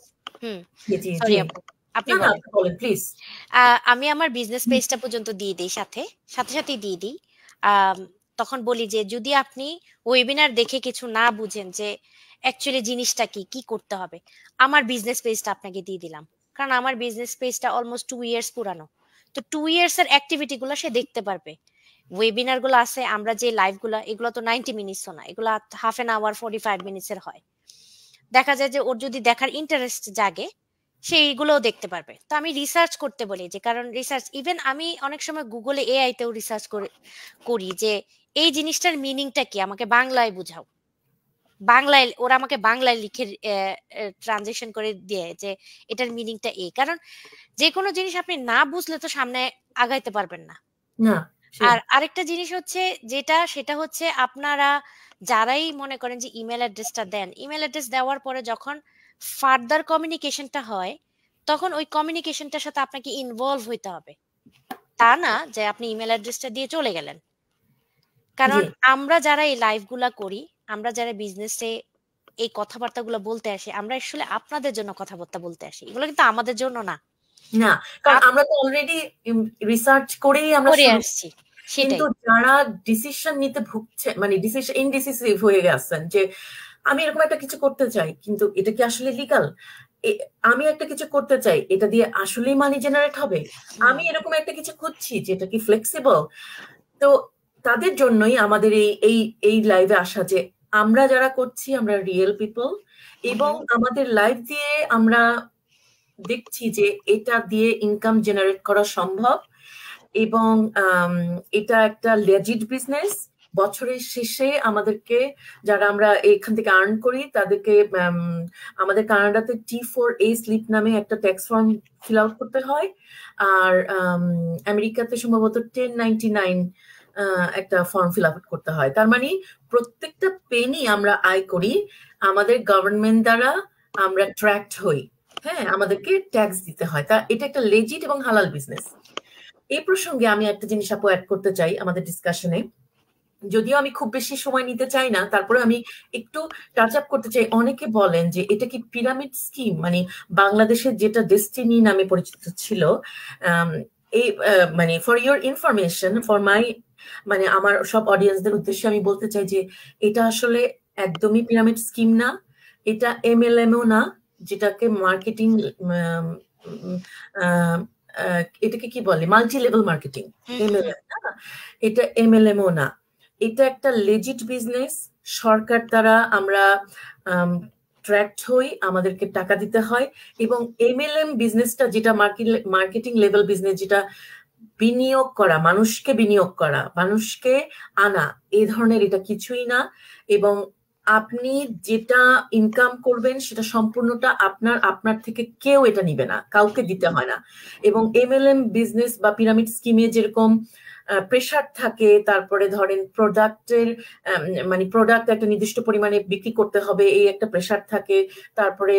জি জি সরি জি, আপু, আপনি না না বলেন। বলেন প্লিজ। আমি আমার বিজনেস পেজটা পর্যন্ত দিয়ে দিই, সাথে সাথে দিয়ে দিই। তখন বলি যে যদি আপনি ওয়েবিনার দেখে কিছু না বুঝেন যে অ্যাকচুয়ালি জিনিসটা কি কি করতে হবে, আমার বিজনেস পেজটা আপনাকে দিয়ে দিলাম, কারণ আমার বিজনেস পেজটা অলমোস্ট 2 ইয়ার্স পুরানো। তো 2 ইয়ার্স এর অ্যাক্টিভিটি গুলো সে দেখতে পারবে। ওয়েবিনার গুলো আছে, আমরা যে লাইভ গুলো, এগুলো তো 90 মিনিটস না, এগুলো হাফ এন আওয়ার 45 মিনিটস এর হয়। দেখা যায় যে ওর যদি দেখার ইন্টারেস্ট জাগে সেইগুলোও দেখতে পারবে। তো আমি রিসার্চ করতে বলি, যে কারণ রিসার্চ, ইভেন আমি অনেক সময় গুগলে এআই তেও রিসার্চ করি যে এই জিনিসটার মিনিংটা কি, আমাকে বাংলায় বুঝাও। বাংলায় ওরা আমাকে বাংলায় লিখে ট্রানজেকশন করে দিয়ে যে এটার মিনিংটা এই, কারণ যে কোনো জিনিস আপনি না বুঝলে তো সামনে আগাইতে পারবেন না। না, আর আরেকটা জিনিস হচ্ছে সেটা হচ্ছে আপনারা যারাই মনে করেন যে ইমেল অ্যাড্রেসটা দেন, ইমেল অ্যাড্রেস দেওয়ার পরে যখন ফার্দার কমিউনিকেশনটা হয়, তখন ওই কমিউনিকেশনটার সাথে আপনাকে ইনভলভ হইতে হবে। তা না যে আপনি ইমেল অ্যাড্রেসটা দিয়ে চলে গেলেন। কারণ আমরা যারা এই লাইভ গুলা করি, আমরা যারা বিজনেসে এই কথাবার্তাগুলো বলতে আসি, আমরা আসলে আপনাদের জন্য কথাবার্তা বলতে আসি, এগুলো কিন্তু আমাদের জন্য না। না, কারণ আমরা তো অলরেডি রিসার্চ করেই আমরা করে শুরু, আসছি। কিন্তু যারা ডিসিশন নিতে ভুগছে, মানে ডিসিশন ইনডিসিসিভ হয়ে গেছেন যে আমি এরকম একটা কিছু করতে চাই, কিন্তু এটা কি আসলে লিগাল, আমি একটা কিছু করতে চাই, এটা দিয়ে আসলেই মানি জেনারেট হবে, আমি এরকম একটা কিছু খুঁজছি যেটা কি ফ্লেক্সিবল, তো তাদের জন্যই আমাদের এই এই লাইভে আসা, যে আমরা যারা করছি আমরা রিয়েল পিপল, এবং আমাদের লাইভ দিয়ে আমরা দেখছি যে এটা দিয়ে ইনকাম জেনারেট করা সম্ভব, এবং এটা একটা লেজিট বিজনেস। বছরের শেষে আমাদেরকে, যারা আমরা এখান থেকে আর্ন করি, তাদেরকে আমাদের কানাডাতে T4A স্লিপ নামে একটা ট্যাক্স ফর্ম ফিল আউট করতে হয়। আর আমেরিকাতে সম্ভবত 1099 একটা ফর্ম ফিল আউট করতে হয়। তার মানে প্রত্যেকটা পেনি আমরা আয় করি আমাদের গভর্নমেন্ট দ্বারা আমরা ট্র্যাকড হই। হ্যাঁ, আমাদেরকে ট্যাক্স দিতে হয়। তা এটা একটা লেজিট এবং হালাল বিজনেস। এই প্রসঙ্গে আমি একটা জিনিস আপু অ্যাড করতে চাই আমাদের ডিসকাশনে। যদিও আমি খুব বেশি সময় নিতে চাই না, তারপরে আমি একটু টাচ আপ করতে চাই। অনেকে বলেন যে এটা কি পিরামিড স্কিম, মানে বাংলাদেশের যেটা ডেস্টিনি নামে পরিচিত ছিল। এই মানে for your information, for my, মানে আমার সব অডিয়েন্সদের উদ্দেশ্যে আমি বলতে চাই যে এটা আসলে একদমই পিরামিড স্কিম না। এটা MLM-ও না, যেটাকে মার্কেটিং, এটাকে কি বলে, মাল্টি লেভেল মার্কেটিং, MLM না। এটা MLM-ও না, এটা একটা লেজিট বিজনেস। সরকার দ্বারা আমরা ট্র্যাকড হই, আমাদেরকে টাকা দিতে হয়। এবং MLM বিজনেসটা যেটা মার্কেটিং লেভেল বিজনেস, যেটা বিনিয়োগ করা, মানুষকে বিনিয়োগ করা, মানুষকে আনা, এই ধরনের এটা কিছুই না। এবং আপনি যেটা ইনকাম করবেন সেটা সম্পূর্ণটা আপনার থেকে কেউ এটা নিবে না, কাউকে দিতে হয় না। এবং MLM বিজনেস বা পিরামিড স্কিমে যেরকম প্রেশার থাকে, তারপরে ধরেন প্রোডাক্টের, মানে প্রোডাক্ট একটা নির্দিষ্ট পরিমাণে বিক্রি করতে হবে, এই একটা প্রেশার থাকে। তারপরে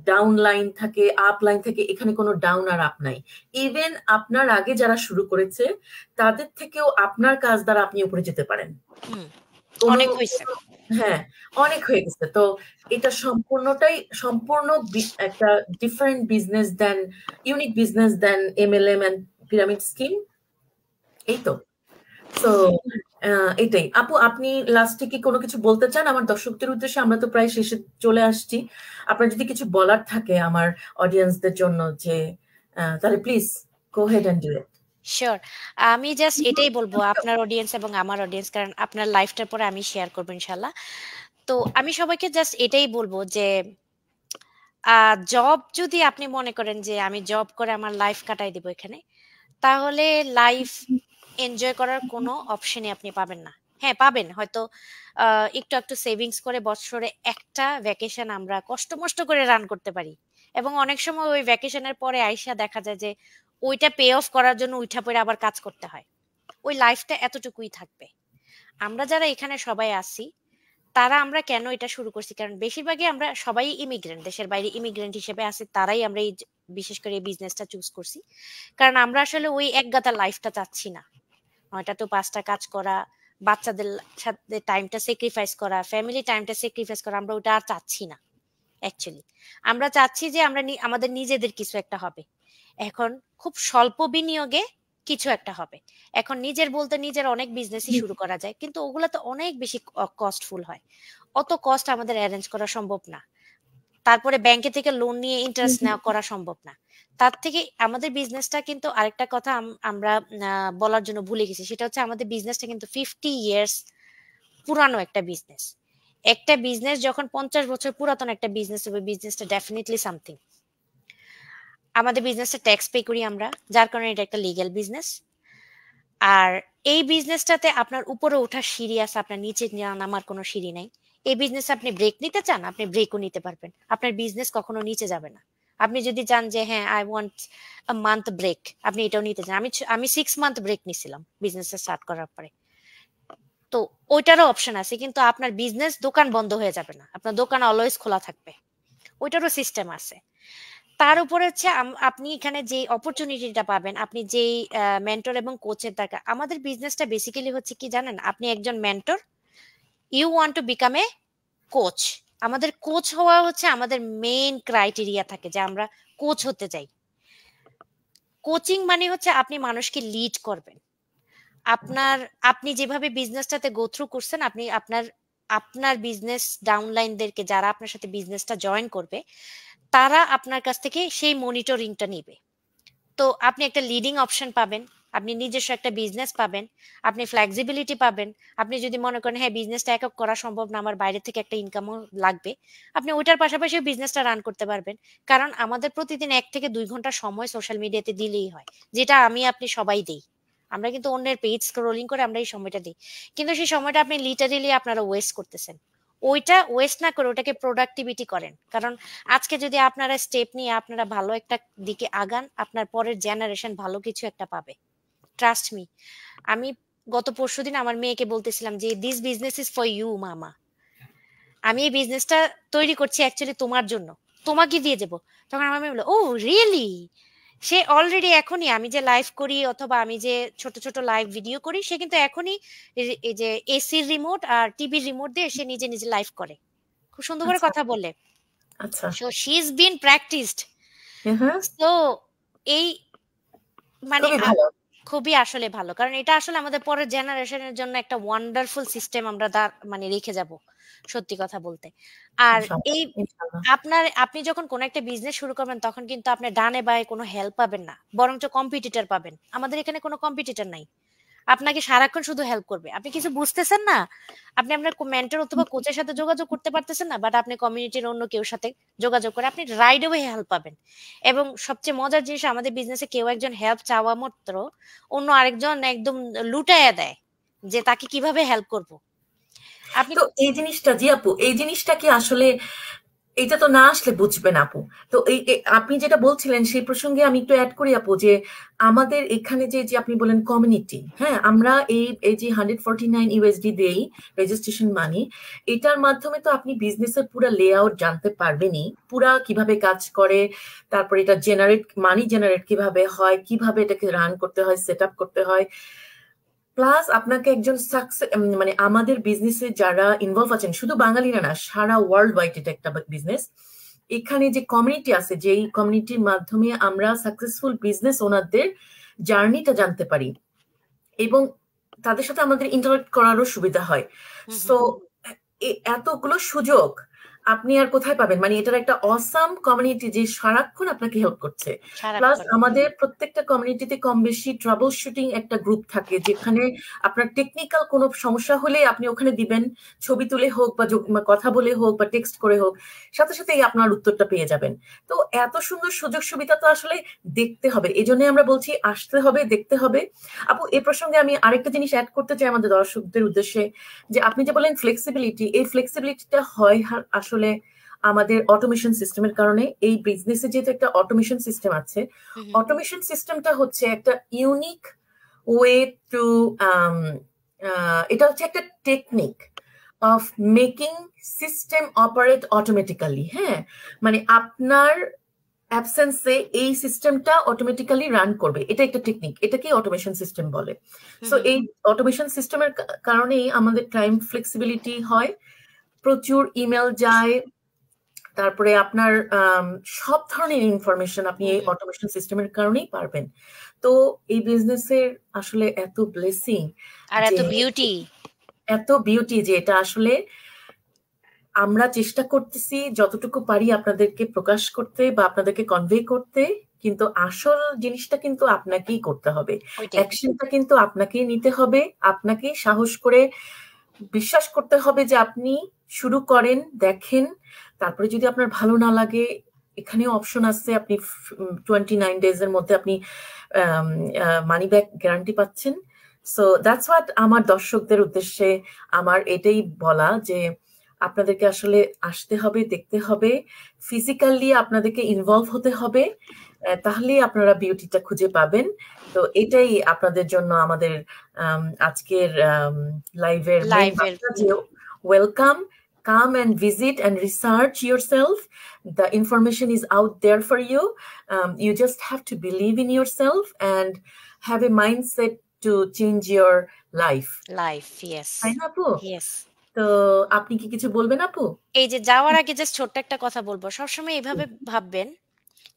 ডাউন লাইন থাকে, আপ লাইন থাকে। এখানে কোনো ডাউন আর আপ নাই। ইভেন আপনার আগে যারা শুরু করেছে তাদের থেকেও আপনার কাজ দ্বারা আপনি উপরে যেতে পারেন। অনেক হয়েছে। হ্যাঁ, অনেক হয়ে গেছে। তো এটা সম্পূর্ণ একটা different business then, unique business then MLM and pyramid scheme. এই তো। তো এটাই। আপু, আপনি লাস্টে কি কোনো কিছু বলতে চান আমার দর্শকদের উদ্দেশ্যে? আমরা তো প্রায় শেষে চলে আসছি। আপনার যদি কিছু বলার থাকে আমার অডিয়েন্সদের জন্য, যে তাহলে please go ahead and do it. Sure. আমি জাস্ট এটাই বলবো আপনার অডিয়েন্স এবং আমার অডিয়েন্স, কারণ আপনার লাইফটার পরে আমি শেয়ার করবো ইনশাল্লাহ। তো আমি সবাইকে জাস্ট এটাই বলবো যে জব যদি আপনি মনে করেন যে আমি জব করে আমার লাইফ কাটাই দিব এখানে, তাহলে লাইফ এনজয় করার কোনো অপশনই আপনি পাবেন না। হ্যাঁ, পাবেন হয়তো একটু একটু সেভিংস করে বছরে একটা ভ্যাকেশন আমরা কষ্ট মষ্ট করে রান করতে পারি, এবং অনেক সময় ওই ভ্যাকেশনের পরে আইসা দেখা যায় যে ওইটা পে অফ করার জন্য উঠা পড়ে আবার কাজ করতে হয়। ওই লাইফটা এতটুকুই থাকবে। আমরা যারা এখানে সবাই আছি, তারা আমরা কেন এটা শুরু করছি, কারণ বেশিরভাগই আমরা সবাই ইমিগ্রেন্ট, দেশের বাইরে ইমিগ্রেন্ট হিসেবে আছি, তারাই আমরা এই বিশেষ করে এই বিজনেসটা চুজ করছি। কারণ আমরা আসলে ওই একগাদা লাইফটা চাচ্ছি না। ৯টা to ৫টা কাজ করা, বাচ্চাদের সাথে টাইমটা স্যাক্রিফাইস করা, ফ্যামিলি টাইমটা স্যাক্রিফাইস করা, আমরা ওটা আর চাচ্ছি না অ্যাকচুয়ালি। আমরা চাচ্ছি যে আমরা আমাদের নিজেদের কিছু একটা হবে। এখন খুব স্বল্প বিনিয়োগে কিছু একটা হবে। এখন নিজের বলতে নিজের অনেক বিজনেসই শুরু করা যায়, কিন্তু ওগুলা তো অনেক বেশি কস্টফুল হয়। অত কস্ট আমাদের অ্যারেঞ্জ করা সম্ভব না। তারপরে ব্যাংকে থেকে লোন নিয়ে ইন্টারেস্ট নেওয়া করা সম্ভব না। তার থেকে আমাদের বিজনেসটা কিন্তু, আরেকটা কথা আমরা বলার জন্য ভুলে গেছি, সেটা হচ্ছে আমাদের বিজনেসটা কিন্তু 50 ইয়ার্স পুরানো একটা বিজনেস। একটা বিজনেস যখন 50 বছর পুরাতন একটা বিজনেস হবে, বিজনেসটা ডেফিনেটলি সামথিং। আমাদের বিজনেসটা ট্যাক্স পে করি আমরা, যার কারণে এটা একটা লিগ্যাল বিজনেস। আর এই বিজনেসটাতে আপনার উপরে ওঠার সিঁড়ি আছে, আপনার নিচে নামার কোনো সিঁড়ি নাই। এই বিজনেসে আপনি ব্রেক নিতে চান, আপনি ব্রেকও নিতে পারবেন। আপনার বিজনেস কখনো নিচে যাবে না। আপনি যদি চান যে হ্যাঁ I want a month break, আপনি এটাও নিতে চান। আমি 6 মান্থ ব্রেক নিছিলাম বিজনেস স্টার্ট করার পরে। তো ওইটারও অপশন আছে, কিন্তু আপনার বিজনেস দোকান বন্ধ হয়ে যাবে না, আপনার দোকান অলওয়েজ খোলা থাকবে। ওইটারও সিস্টেম আছে। তার উপরে হচ্ছে আপনি এখানে যে অপরচুনিটিটা পাবেন, আপনি যেই মেন্টর এবং কোচের দরকার, আমাদের বিজনেসটা বেসিক্যালি হচ্ছে কি জানেন, আপনি একজন mentor, you want to become a coach. আমাদের কোচ হওয়া হচ্ছে আমাদের মেইন ক্রাইটেরিয়া থাকে, যে আমরা কোচ হতে চাই। কোচিং মানে হচ্ছে আপনি মানুষকে লিড করবেন। আপনার আপনি যেভাবে বিজনেসটাতে গো থ্রু করছেন, আপনি আপনার আপনার বিজনেস ডাউনলাইনদেরকে, যারা আপনার সাথে বিজনেসটা জয়েন করবে, তারা আপনার কাছ থেকে সেই মনিটরিংটা নিবে। তো আপনি একটা লিডিং অপশন পাবেন, আপনি নিজস্ব একটা বিজনেস পাবেন, আপনি ফ্লেক্সিবিলিটি পাবেন। আপনি যদি মনে করেন হ্যাঁ বিজনেসটা একক করা সম্ভব না, আমার বাইরে থেকে একটা ইনকামও লাগবে, আপনি ওইটার পাশাপাশিও বিজনেসটা রান করতে পারবেন। কারণ আমাদের প্রতিদিন 1 থেকে 2 ঘন্টা সময় সোশ্যাল মিডিয়াতে দিলেই হয়, যেটা আমি আপনি সবাই দেই। আমরা কিন্তু অন্যের পেজ স্ক্রলিং করে আমরা এই সময়টা দিই, কিন্তু সেই সময়টা আপনি লিটারেলি আপনারা ওয়েস্ট করতেছেন। ওইটা ওয়েস্ট না করে ওটাকে প্রোডাক্টিভিটি করেন, কারণ আজকে যদি আপনারা স্টেপ নিয়ে আপনারা ভালো একটা দিকে আগান, আপনার পরের জেনারেশন ভালো কিছু একটা পাবে, ট্রাস্ট মি। আমি গত পরশুদিন আমার মেয়েকে বলতেছিলাম যে this business is for you মামা, আমি এই বিজনেসটা তৈরি করছি অ্যাকচুয়ালি তোমার জন্য, তোমাকে দিয়ে দেবো। তখন আমার মেয়ে বললো, ও রিয়েলি? সে অলরেডি এখনই আমি যে লাইভ করি অথবা আমি যে ছোট ছোট লাইভ ভিডিও করি, সে কিন্তু এখনই এই যে এসির রিমোট আর টিভির রিমোট দিয়ে সে নিজে নিজে লাইভ করে, খুব সুন্দর করে আচ্ছা কথা বলে। আচ্ছা। So she is bin practised. হ্যাঁ, তো এই মানে খুবই ভালো। খুবই আসলে ভালো, কারণ এটা আসলে আমাদের পরের জেনারেশনের জন্য একটা ওয়ান্ডারফুল সিস্টেম আমরা মানে রেখে যাব, সত্যি কথা বলতে। আর ইনশাআল্লাহ, এই ইনশাআল্লাহ। আপনি যখন কোন একটা বিজনেস শুরু করবেন তখন কিন্তু আপনি ডানে বায়ে কোনো হেল্প পাবেন না, বরঞ্চ কম্পিটিটর পাবেন। আমাদের এখানে কোনো কম্পিটিটর নাই, আপনাকে সারাক্ষণ শুধু হেল্প করবে। আপনি কিছু বুঝতেছেন না, আপনি আপনার মেন্টর অথবা কোচের সাথে যোগাযোগ করতে পারতেছেন না, বাট আপনি কমিউনিটির অন্য কেউ সাথে যোগাযোগ করে আপনি রাইড ওয়ে হেল্প পাবেন। এবং সবচেয়ে মজার জিনিস, আমাদের বিজনেসে কেউ একজন হেল্প চাওয়া মাত্র অন্য আরেকজন একদম লুটাইয়া দেয় যে তাকে কিভাবে হেল্প করব। আপনি তো এই জিনিসটা, জি আপু, এই জিনিসটা কি আসলে, এটা তো না আসলে বুঝবেন আপু। তো আপনি যেটা বলছিলেন সেই প্রসঙ্গে আমি একটু অ্যাড করি আপু, যে আমাদের এখানে যে যে আপনি বলেন কমিউনিটি, হ্যাঁ, আমরা এই এই যে 149 USD দেই রেজিস্ট্রেশন মানি, এটার মাধ্যমে তো আপনি বিজনেসের পুরো লেআউট জানতে পারবেনই, পুরা কিভাবে কাজ করে, তারপর এটা মানি জেনারেট কিভাবে হয়, কিভাবে এটাকে রান করতে হয়, সেট আপ করতে হয়। প্লাস আপনাকে একজন মানে আমাদের বিজনেসে যারা ইনভলভ আছেন, শুধু বাঙালিরা না, সারা ওয়ার্ল্ড ওয়াইড এটা একটা বিজনেস। এখানে যে কমিউনিটি আছে, যেই কমিউনিটির মাধ্যমে আমরা সাকসেসফুল বিজনেস ওনারদের জার্নিটা জানতে পারি এবং তাদের সাথে আমাদের ইন্টারেক্ট করারও সুবিধা হয়। সো এতগুলো সুযোগ আপনি আর কোথায় পাবেন? মানে এটার একটা অসাম কমিউনিটি যে সারাক্ষণ আপনাকে হেল্প করছে। প্লাস সারাক্ষণ আমাদের প্রত্যেকটা কমিউনিটিতে কম বেশি ট্রাবল শুটিং একটা গ্রুপ থাকে, যেখানে আপনার টেকনিক্যাল কোনো সমস্যা হলে আপনি ওখানে দিবেন, ছবি তুলে হোক বা কথা বলে হোক বা টেক্সট করে হোক, সাথে সাথেই আপনার উত্তরটা পেয়ে যাবেন। তো এত সুন্দর সুযোগ সুবিধা তো আসলে দেখতে হবে, এই জন্য আমরা বলছি আসতে হবে, দেখতে হবে। আপু, এই প্রসঙ্গে আমি আরেকটা জিনিস অ্যাড করতে চাই আমাদের দর্শকদের উদ্দেশ্যে, যে আপনি যে বলেন ফ্লেক্সিবিলিটি, এই ফ্লেক্সিবিলিটিটা হয় আসলে আমাদের অটোমেশন সিস্টেমের কারণে। এই বিজনেসে যেহেতু একটা অটোমেশন সিস্টেম আছে, অটোমেশন সিস্টেমটা হচ্ছে একটা ইউনিক ওয়ে টু, এটা হচ্ছে একটা technique of making system operate automatically. হ্যাঁ, মানে আপনার অ্যাবসেন্সে এই সিস্টেমটা অটোমেটিক্যালি রান করবে, এটা একটা টেকনিক, এটাকেই অটোমেশন সিস্টেম বলে। সো এই অটোমেশন সিস্টেমের কারণেই আমাদের টাইম ফ্লেক্সিবিলিটি হয়, প্রচুর ইমেল যায়, তারপরে আপনার সব ধরনের ইনফরমেশন আপনি এই অটোমেশন সিস্টেমের কারণেই পারবেন। তো এই বিজনেসের আসলে এত ব্লেসিং, আর যে এত বিউটি। এত বিউটি, যে এটা আসলে আমরা চেষ্টা করতেছি যতটুকু পারি আপনাদেরকে প্রকাশ করতে বা আপনাদেরকে কনভে করতে, কিন্তু আসল জিনিসটা কিন্তু আপনাকেই করতে হবে, ওইটাই। অ্যাকশনটা কিন্তু আপনাকেই নিতে হবে, আপনাকেই সাহস করে বিশ্বাস করতে হবে যে আপনি শুরু করেন, দেখেন, তারপরে যদি আপনার ভালো না লাগে, এখানেও অপশন আছে, আপনি 29 days এর মধ্যে আপনি মানি ব্যাক গ্যারান্টি পাচ্ছেন। সো দ্যাটস হোয়াট আমার দর্শকদের উদ্দেশ্যে আমার এটাই বলা, যে আপনাদেরকে আসলে আসতে হবে, দেখতে হবে, ফিজিক্যালি আপনাদেরকে ইনভলভ হতে হবে, তাহলেই আপনারা বিউটিটা খুঁজে পাবেন। তো এটাই আপনাদের জন্য আমাদের আজকের লাইভের মেইন লাইভের বার্তা, যে welcome, come and visit and research yourself. The information is out there for you. You just have to believe in yourself and have a mindset to change your life. Life. Yes, তাই না আপু? Yes. তো আপনি কি কিছু বলবেন আপু? এই যে যাওয়ার আগে জাস্ট ছোট্ট একটা কথা বলবো, সবসময় এভাবে ভাববেন,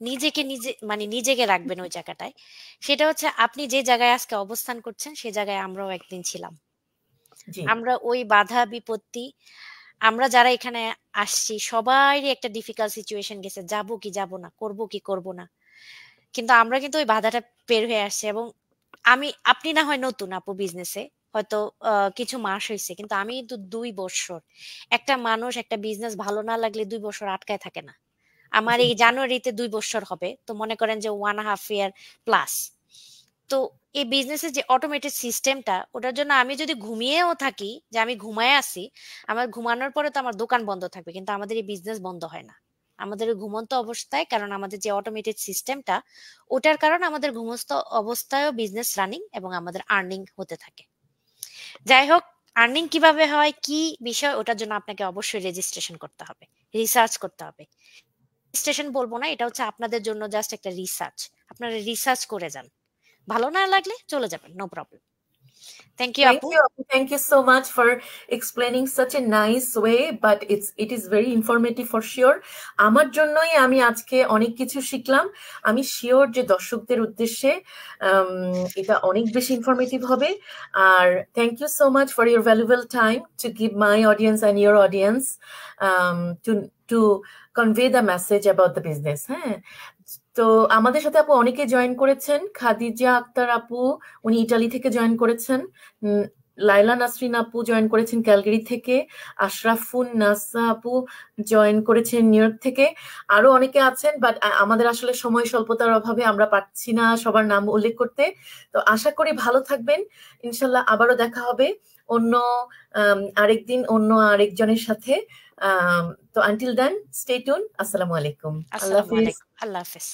নিজেকে মানে নিজেকে রাখবেন ওই জায়গাটায়। সেটা হচ্ছে আপনি যে জায়গায় আজকে অবস্থান করছেন সে জায়গায় আমরাও একদিন ছিলাম। জি, আমরা ওই বাধা বিপত্তি, আমরা যারা এখানে আসছি সবারই একটা ডিফিকাল্ট সিচুয়েশন গেছে, যাবো কি যাব না, করব কি করব না, কিন্তু আমরা কিন্তু ওই বাধাটা পের হয়ে আসছি। এবং আপনি না হয় নতুন আপু বিজনেসে, হয়তো কিছু মাস হয়েছে, কিন্তু আমি কিন্তু 2 বছর। একটা মানুষ একটা বিজনেস ভালো না লাগলে 2 বছর আটকায় থাকে না। আমার জি, এই জানুয়ারিতে 2 বছর হবে, তো মনে করেন যে 1.5 year প্লাস। তো এই বিজনেসের যে অটোমেটেড সিস্টেমটা, ওটার জন্য আমি যদি ঘুমিয়েও থাকি, যে আমি ঘুমায় আছি, আমার ঘুমানোর পরে তো আমার দোকান বন্ধ থাকবে, কিন্তু আমাদের এই বিজনেস বন্ধ হয় না। আমাদের ওই ঘুমন্ত অবস্থায়, কারণ আমাদের যে অটোমেটেড সিস্টেমটা, ওটার কারণে আমাদের ঘুমস্ত অবস্থায়ও বিজনেস রানিং এবং আমাদের আর্নিং হতে থাকে। যাই হোক, আর্নিং কিভাবে হয়, কি বিষয়, ওটার জন্য আপনাকে অবশ্যই রেজিস্ট্রেশন করতে হবে, রিসার্চ করতে হবে। রেজিস্ট্রেশন বলবো না, এটা হচ্ছে আপনাদের জন্য জাস্ট একটা রিসার্চ। আপনারা রিসার্চ করে যান, ভালো না লাগলে চলে যাবেন, no problem. Thank you Thank আপু। you. Thank you so much for explaining such a nice way, but it is very informative for sure. আমার জন্যই আমি আজকে অনেক কিছু শিখলাম। আমি শিওর যে দর্শকদের উদ্দেশ্যে এটা অনেক বেশি ইনফরমেটিভ হবে। আর thank you so much for your valuable time to give my audience and your audience to to convey the message about the business. হ্যাঁ, তো আমাদের সাথে আপু অনেকে জয়েন করেছেন। খাদিজা আক্তার আপু, উনি ইটালি থেকে জয়েন করেছেন। লাইলা নাসরিন আপু জয়েন করেছেন ক্যালগারি থেকে। আশরাফুন নাসা আপু জয়েন করেছেন নিউ ইয়র্ক থেকে। আরো অনেকে আছেন, বাট আমাদের আসলে সময় স্বল্পতার অভাবে আমরা পারছি না সবার নাম উল্লেখ করতে। তো আশা করি ভালো থাকবেন, ইনশাল্লাহ আবারও দেখা হবে অন্য আরেকদিন অন্য আরেকজনের সাথে। তো আনটিল দেন, স্টে টিউন। আসসালামু আলাইকুম। আল্লাহ আসসালামু হাফিজ। আলাইকুম, আল্লাহ হাফেজ।